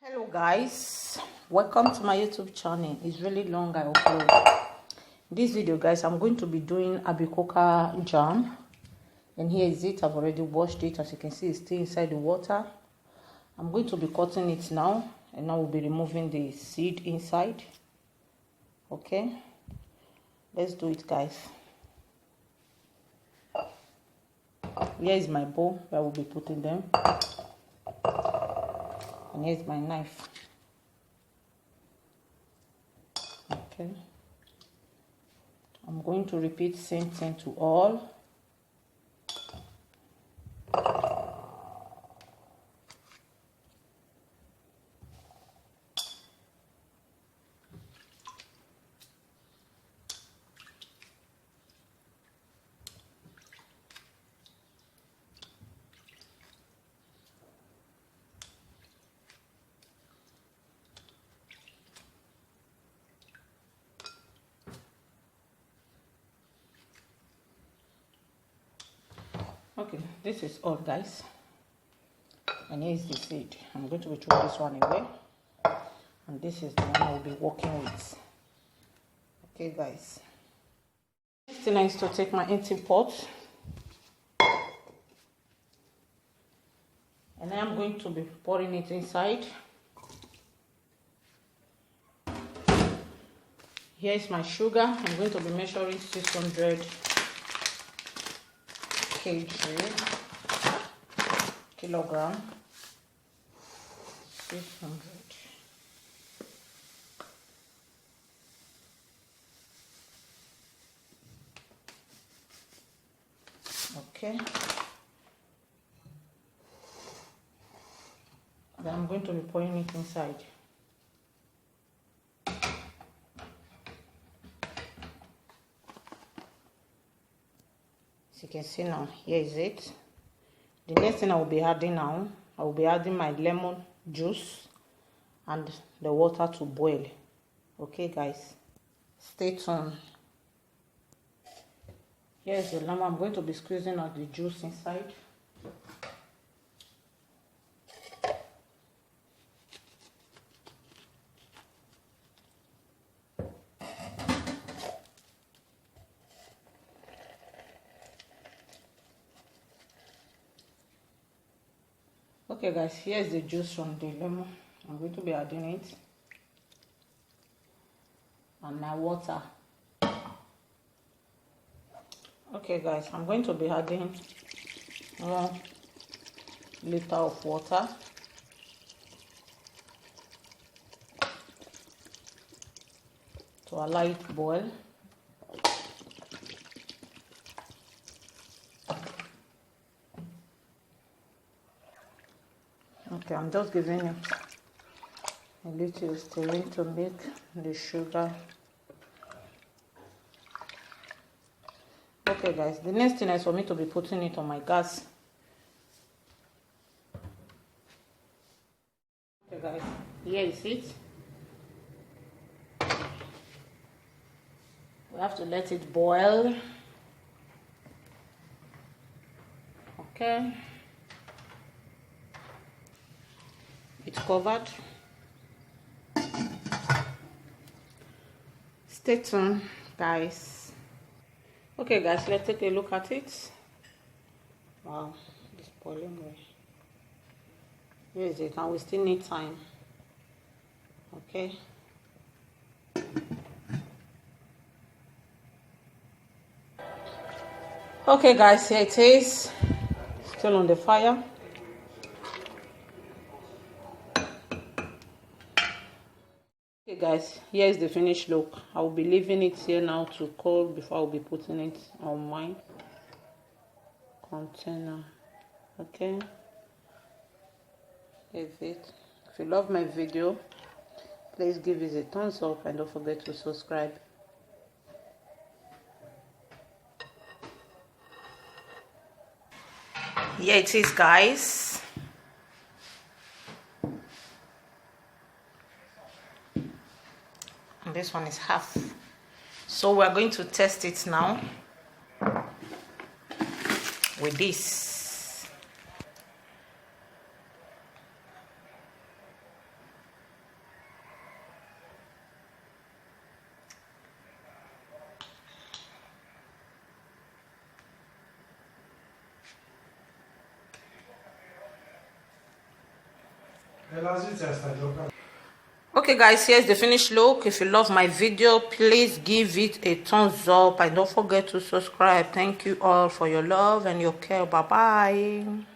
Hello guys, welcome to my YouTube channel. It's really long I upload this video. Guys, I'm going to be doing apricots jam, and here is it. I've already washed it. As you can see, it's still inside the water. I'm going to be cutting it now, and now we'll be removing the seed inside. Okay, let's do it, guys. Here is my bowl where I will be putting them, and here's my knife. Okay, I'm going to repeat same thing to all. Okay, this is all, guys, and here's the seed. I'm going to be throwing this one away, and this is the one I will be working with. Okay, guys, next thing is to take my empty pot, and I am going to be pouring it inside. Here is my sugar. I'm going to be measuring 600 kilogram. 600. Okay. Then I'm going to be pouring it inside. As you can see now, here is it. The next thing I will be adding now, I will be adding my lemon juice and the water to boil. Okay, guys, stay tuned. Here's the lemon. I'm going to be squeezing out the juice inside. Okay, guys, here's the juice from the lemon. I'm going to be adding it, and my water. Okay, guys, I'm going to be adding 1 liter of water. To allow it to boil. Okay, I'm just giving it a little stirring to make the sugar. Okay, guys, the next thing is for me to be putting it on my gas. Okay, guys, here is it. We have to let it boil. Okay. It's covered. Stay tuned, guys. Okay, guys, let's take a look at it. Wow, it's boiling away. Here is it, and we still need time. Okay. Okay, guys, here it is. Still on the fire. Okay, guys, here is the finished look. I will be leaving it here now to cool before I will be putting it on my container. Okay, here's it. If you love my video, please give it a thumbs up and don't forget to subscribe. Here it is, guys. And this one is half. So we're going to test it now with this. this. Okay guys, here's the finished look. If you love my video, please give it a thumbs up and don't forget to subscribe. Thank you all for your love and your care. Bye bye.